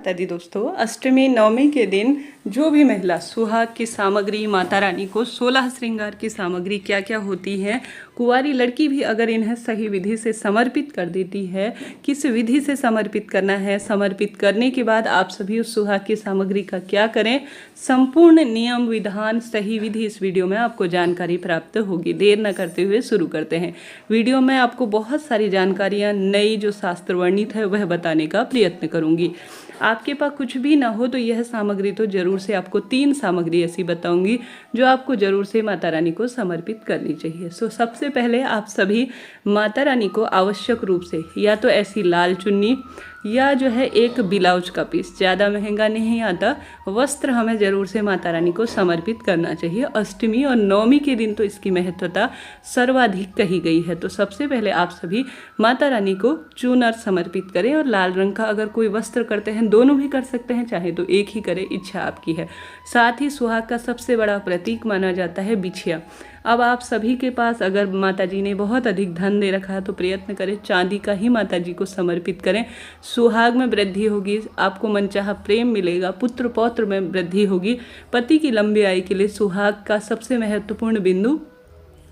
यदि दोस्तों अष्टमी नवमी के दिन जो भी महिला सुहाग की सामग्री माता रानी को 16 श्रृंगार की सामग्री क्या क्या होती है, कुंवारी लड़की भी अगर इन्हें सही विधि से समर्पित कर देती है, किस विधि से समर्पित करना है, समर्पित करने के बाद आप सभी उस सुहाग की सामग्री का क्या करें, संपूर्ण नियम विधान सही विधि इस वीडियो में आपको जानकारी प्राप्त होगी। देर न करते हुए शुरू करते हैं। वीडियो में आपको बहुत सारी जानकारियाँ नई जो शास्त्र वर्णित है वह बताने का प्रयत्न करूँगी। आपके पास कुछ भी ना हो तो यह सामग्री तो जरूर से आपको 3 सामग्री ऐसी बताऊंगी जो आपको जरूर से माता रानी को समर्पित करनी चाहिए। सबसे पहले आप सभी माता रानी को आवश्यक रूप से या तो ऐसी लाल चुन्नी या जो है एक ब्लाउज का पीस, ज़्यादा महंगा नहीं आता, वस्त्र हमें ज़रूर से माता रानी को समर्पित करना चाहिए। अष्टमी और नवमी के दिन तो इसकी महत्वता सर्वाधिक कही गई है। तो सबसे पहले आप सभी माता रानी को चूनर समर्पित करें और लाल रंग का अगर कोई वस्त्र करते हैं, दोनों भी कर सकते हैं, चाहे तो एक ही करें, इच्छा आपकी है। साथ ही सुहाग का सबसे बड़ा प्रतीक माना जाता है बिछिया। अब आप सभी के पास अगर माता जी ने बहुत अधिक धन दे रखा है तो प्रयत्न करें चांदी का ही माता जी को समर्पित करें। सुहाग में वृद्धि होगी, आपको मनचाहा प्रेम मिलेगा, पुत्र पौत्र में वृद्धि होगी। पति की लंबी आयु के लिए सुहाग का सबसे महत्वपूर्ण बिंदु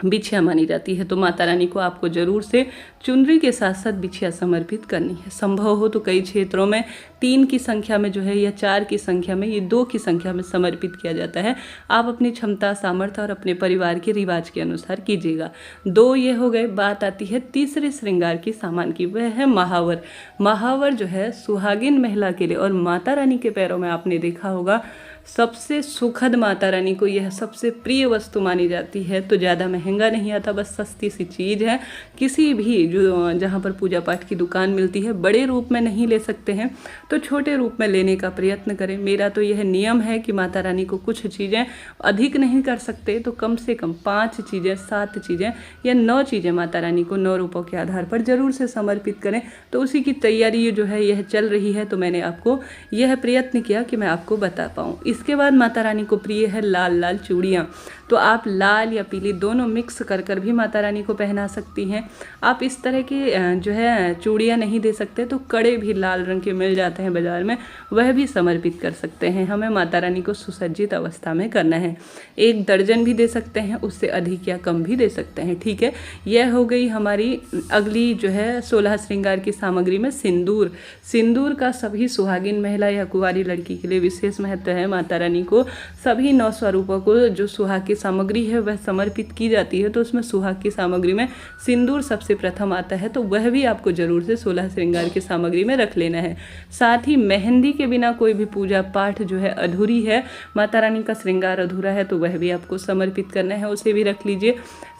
बिछिया मानी जाती है। तो माता रानी को आपको जरूर से चुनरी के साथ साथ बिछिया समर्पित करनी है। संभव हो तो कई क्षेत्रों में 3 की संख्या में जो है या 4 की संख्या में, ये 2 की संख्या में समर्पित किया जाता है। आप अपनी क्षमता सामर्थ्य और अपने परिवार के रिवाज के अनुसार कीजिएगा। 2 ये हो गए। बात आती है तीसरे श्रृंगार की सामान की, वह है महावर। महावर जो है सुहागिन महिला के लिए और माता रानी के पैरों में आपने देखा होगा सबसे सुखद माता रानी को यह सबसे प्रिय वस्तु मानी जाती है। तो ज़्यादा महंगा नहीं आता, बस सस्ती सी चीज़ है। किसी भी जो जहाँ पर पूजा पाठ की दुकान मिलती है, बड़े रूप में नहीं ले सकते हैं तो छोटे रूप में लेने का प्रयत्न करें। मेरा तो यह नियम है कि माता रानी को कुछ चीज़ें अधिक नहीं कर सकते तो कम से कम 5 चीज़ें, 7 चीज़ें या 9 चीज़ें माता रानी को 9 रूपों के आधार पर जरूर से समर्पित करें। तो उसी की तैयारी जो है यह चल रही है, तो मैंने आपको यह प्रयत्न किया कि मैं आपको बता पाऊँ। इसके बाद माता रानी को प्रिय है लाल लाल चूड़ियाँ। तो आप लाल या पीली दोनों मिक्स कर भी माता रानी को पहना सकती हैं। आप इस तरह की जो है चूड़ियाँ नहीं दे सकते तो कड़े भी लाल रंग के मिल जाते हैं बाज़ार में, वह भी समर्पित कर सकते हैं। हमें माता रानी को सुसज्जित अवस्था में करना है। 1 दर्जन भी दे सकते हैं, उससे अधिक या कम भी दे सकते हैं। ठीक है, यह हो गई हमारी अगली जो है 16 श्रृंगार की सामग्री में सिंदूर। सिंदूर का सभी सुहागिन महिला या कुंवारी लड़की के लिए विशेष महत्व है। माता रानी को सभी 9 स्वरूपों को जो सुहाग की सामग्री है वह समर्पित की जाती है, तो उसमें सुहाग की सामग्री में सिंदूर सबसे प्रथम आता है। तो वह भी आपको जरूर से 16 श्रृंगार की सामग्री में रख लेना है। साथ ही मेहंदी के बिना कोई भी पूजा पाठ जो है अधूरी है, माता रानी का श्रृंगार अधूरा है, तो वह भी आपको समर्पित करना है, उसे भी रख लीजिए।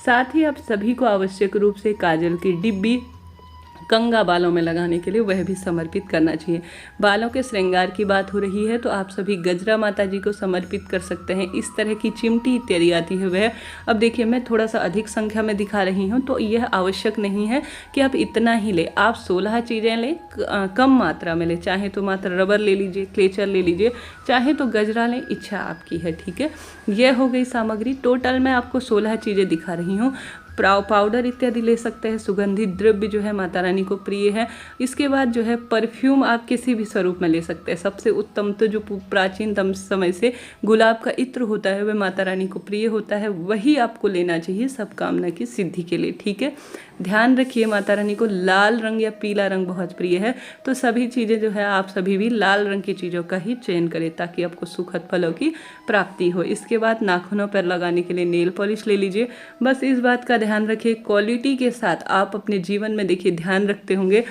साथ ही आप सभी को आवश्यक रूप से काजल की डिब्बी कंगा बालों में लगाने के लिए वह भी समर्पित करना चाहिए। बालों के श्रृंगार की बात हो रही है तो आप सभी गजरा माता जी को समर्पित कर सकते हैं। इस तरह की चिमटी इत्यादि आती है वह, अब देखिए मैं थोड़ा सा अधिक संख्या में दिखा रही हूँ तो यह आवश्यक नहीं है कि आप इतना ही ले, आप 16 चीज़ें लें, कम मात्रा में ले। चाहे तो मात्र रबर ले लीजिए, क्लेचर ले लीजिए, चाहे तो गजरा लें, इच्छा आपकी है। ठीक है, यह हो गई सामग्री। टोटल मैं आपको 16 चीज़ें दिखा रही हूँ। पाउडर इत्यादि ले सकते हैं। सुगंधित द्रव्य जो है माता रानी को प्रिय है। इसके बाद जो है परफ्यूम आप किसी भी स्वरूप में ले सकते हैं। सबसे उत्तम तो जो प्राचीनतम समय से गुलाब का इत्र होता है वह माता रानी को प्रिय होता है, वही आपको लेना चाहिए सब कामना की सिद्धि के लिए। ठीक है, ध्यान रखिए माता रानी को लाल रंग या पीला रंग बहुत प्रिय है, तो सभी चीज़ें जो है आप सभी भी लाल रंग की चीज़ों का ही चयन करें ताकि आपको सुखद फलों की प्राप्ति हो। इसके बाद नाखूनों पर लगाने के लिए नेल पॉलिश ले लीजिए। बस इस बात का ध्यान रखिए, क्वालिटी के साथ आप अपने जीवन में देखिए ध्यान रखते होंगे।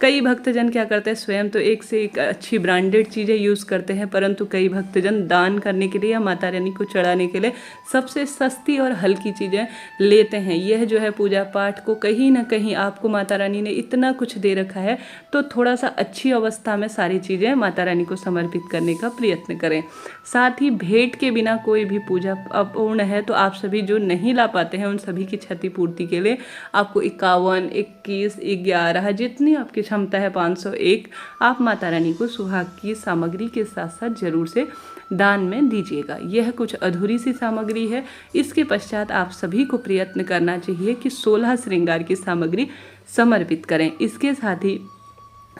कई भक्तजन क्या करते हैं, स्वयं तो एक से एक अच्छी ब्रांडेड चीज़ें यूज़ करते हैं, परंतु कई भक्तजन दान करने के लिए या माता रानी को चढ़ाने के लिए सबसे सस्ती और हल्की चीज़ें लेते हैं। यह जो है पूजा पाठ को कहीं ना कहीं आपको माता रानी ने इतना कुछ दे रखा है, तो थोड़ा सा अच्छी अवस्था में सारी चीज़ें माता रानी को समर्पित करने का प्रयत्न करें। साथ ही भेंट के बिना कोई भी पूजा अपूर्ण है, तो आप सभी जो नहीं ला पाते हैं उन सभी की क्षतिपूर्ति के लिए आपको 51, 21, 11 जितनी आपकी क्षमता है 501 आप माता रानी को सुहाग की सामग्री के साथ साथ जरूर से दान में दीजिएगा। यह कुछ अधूरी सी सामग्री है। इसके पश्चात आप सभी को प्रयत्न करना चाहिए कि 16 श्रृंगार की सामग्री समर्पित करें। इसके साथ ही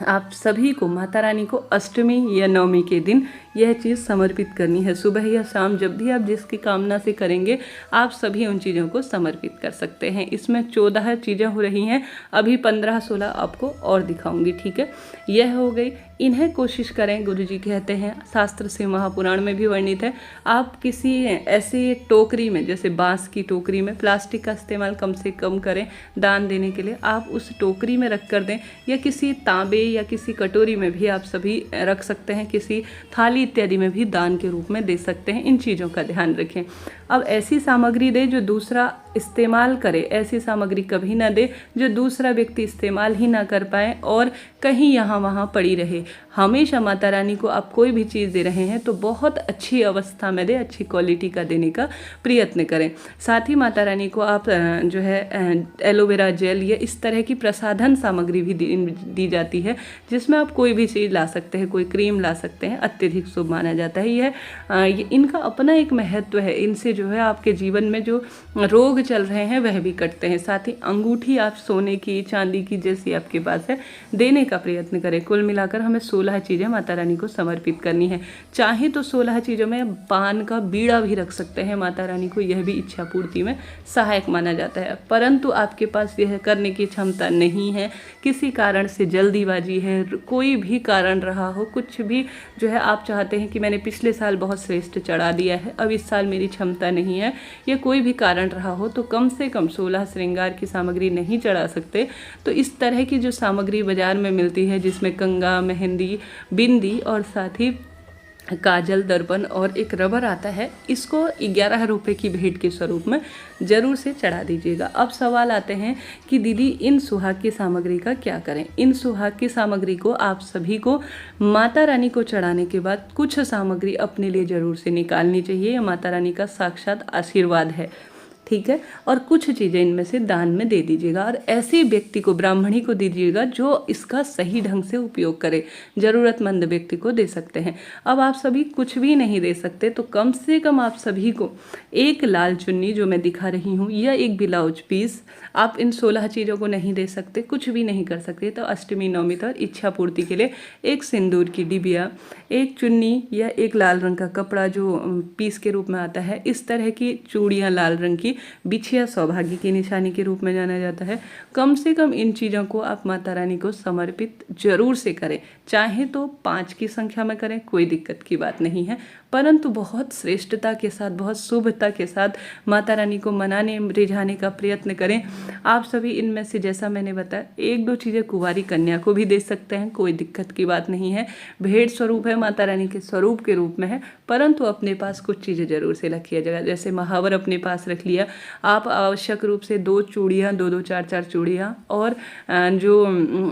आप सभी को माता रानी को अष्टमी या नवमी के दिन यह चीज़ समर्पित करनी है। सुबह या शाम जब भी आप जिसकी कामना से करेंगे, आप सभी उन चीज़ों को समर्पित कर सकते हैं। इसमें 14 चीज़ें हो रही हैं, अभी 15-16 आपको और दिखाऊंगी, ठीक है। यह हो गई। इन्हें कोशिश करें, गुरुजी कहते हैं, शास्त्र से महापुराण में भी वर्णित है, आप किसी ऐसे टोकरी में, जैसे बांस की टोकरी में, प्लास्टिक का इस्तेमाल कम से कम करें दान देने के लिए। आप उस टोकरी में रख कर दें, या किसी तांबे या किसी कटोरी में भी आप सभी रख सकते हैं, किसी थाली इत्यादि में भी दान के रूप में दे सकते हैं। इन चीज़ों का ध्यान रखें। अब ऐसी सामग्री दे जो दूसरा इस्तेमाल करे, ऐसी सामग्री कभी ना दे जो दूसरा व्यक्ति इस्तेमाल ही ना कर पाए और कहीं यहाँ वहाँ पड़ी रहे। हमेशा माता रानी को आप कोई भी चीज़ दे रहे हैं तो बहुत अच्छी अवस्था में दे, अच्छी क्वालिटी का देने का प्रयत्न करें। साथ ही माता रानी को आप जो है एलोवेरा जेल या इस तरह की प्रसाधन सामग्री भी दी जाती है, जिसमें आप कोई भी चीज़ ला सकते हैं, कोई क्रीम ला सकते हैं, अत्यधिक शुभ माना जाता है। ये इनका अपना एक महत्व है। इनसे जो है आपके जीवन में जो रोग चल रहे हैं वह भी कटते हैं। साथ ही अंगूठी आप सोने की, चांदी की जैसी आपके पास है, देने का प्रयत्न करें। कुल मिलाकर हमें 16 चीज़ें माता रानी को समर्पित करनी है। चाहे तो 16 चीज़ों में पान का बीड़ा भी रख सकते हैं माता रानी को, यह भी इच्छा पूर्ति में सहायक माना जाता है। परंतु आपके पास यह करने की क्षमता नहीं है, किसी कारण से जल्दीबाजी है, कोई भी कारण रहा हो, कुछ भी जो है आप चाहते हैं कि मैंने पिछले साल बहुत श्रेष्ठ चढ़ा दिया है, अब इस साल मेरी क्षमता नहीं है, या कोई भी कारण रहा हो, तो कम से कम 16 श्रृंगार की सामग्री नहीं चढ़ा सकते। तो इस तरह की जो सामग्री बाजार में मिलती है, जिसमें कंगा, मेहंदी, बिंदी और साथ ही काजल, दर्पण और एक रबर आता है, इसको 11 रुपये की भेंट के स्वरूप में ज़रूर से चढ़ा दीजिएगा। अब सवाल आते हैं कि दीदी इन सुहाग की सामग्री का क्या करें। इन सुहाग की सामग्री को आप सभी को माता रानी को चढ़ाने के बाद कुछ सामग्री अपने लिए ज़रूर से निकालनी चाहिए। यह माता रानी का साक्षात आशीर्वाद है, ठीक है। और कुछ चीज़ें इनमें से दान में दे दीजिएगा, और ऐसे व्यक्ति को, ब्राह्मणी को दे दीजिएगा जो इसका सही ढंग से उपयोग करे। ज़रूरतमंद व्यक्ति को दे सकते हैं। अब आप सभी कुछ भी नहीं दे सकते तो कम से कम आप सभी को एक लाल चुन्नी जो मैं दिखा रही हूँ, या एक ब्लाउज पीस, आप इन 16 चीज़ों को नहीं दे सकते, कुछ भी नहीं कर सकते, तो अष्टमी नवमी तक इच्छा पूर्ति के लिए एक सिंदूर की डिबिया, एक चुन्नी या एक लाल रंग का कपड़ा जो पीस के रूप में आता है, इस तरह की चूड़ियाँ लाल रंग की, बिछिया सौभाग्य की निशानी के रूप में जाना जाता है। कम से कम इन चीज़ों को आप माता रानी को समर्पित जरूर से करें। चाहे तो 5 की संख्या में करें, कोई दिक्कत की बात नहीं है, परंतु बहुत श्रेष्ठता के साथ, बहुत शुभता के साथ माता रानी को मनाने, रिझाने का प्रयत्न करें। आप सभी इनमें से, जैसा मैंने बताया, 1-2 चीज़ें कुंवारी कन्या को भी दे सकते हैं, कोई दिक्कत की बात नहीं है। भेंट स्वरूप है, माता रानी के स्वरूप के रूप में है, परंतु अपने पास कुछ चीज़ें जरूर से रखिए जगह। जैसे महावर अपने पास रख लिया, आप आवश्यक रूप से 2 चूड़ियाँ, 2-2, 4-4 चूड़ियाँ, और जो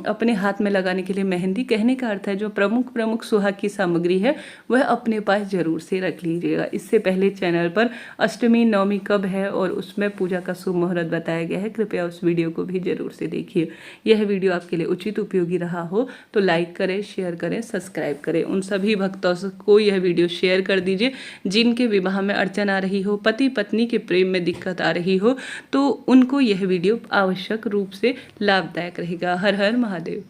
अपने हाथ में लगाने के लिए मेहंदी, कहने का अर्थ है जो प्रमुख सुहाग की सामग्री है वह अपने पास जरूर से रख लीजिएगा। इससे पहले चैनल पर अष्टमी नवमी कब है और उसमें पूजा का शुभ मुहूर्त बताया गया है, कृपया उस वीडियो को भी जरूर से देखिए। यह वीडियो आपके लिए उचित उपयोगी रहा हो तो लाइक करें, शेयर करें, सब्सक्राइब करें। उन सभी भक्तों को यह वीडियो शेयर कर दीजिए जिनके विवाह में अड़चन आ रही हो, पति पत्नी के प्रेम में दिक्कत आ रही हो, तो उनको यह वीडियो आवश्यक रूप से लाभदायक रहेगा। हर हर महादेव।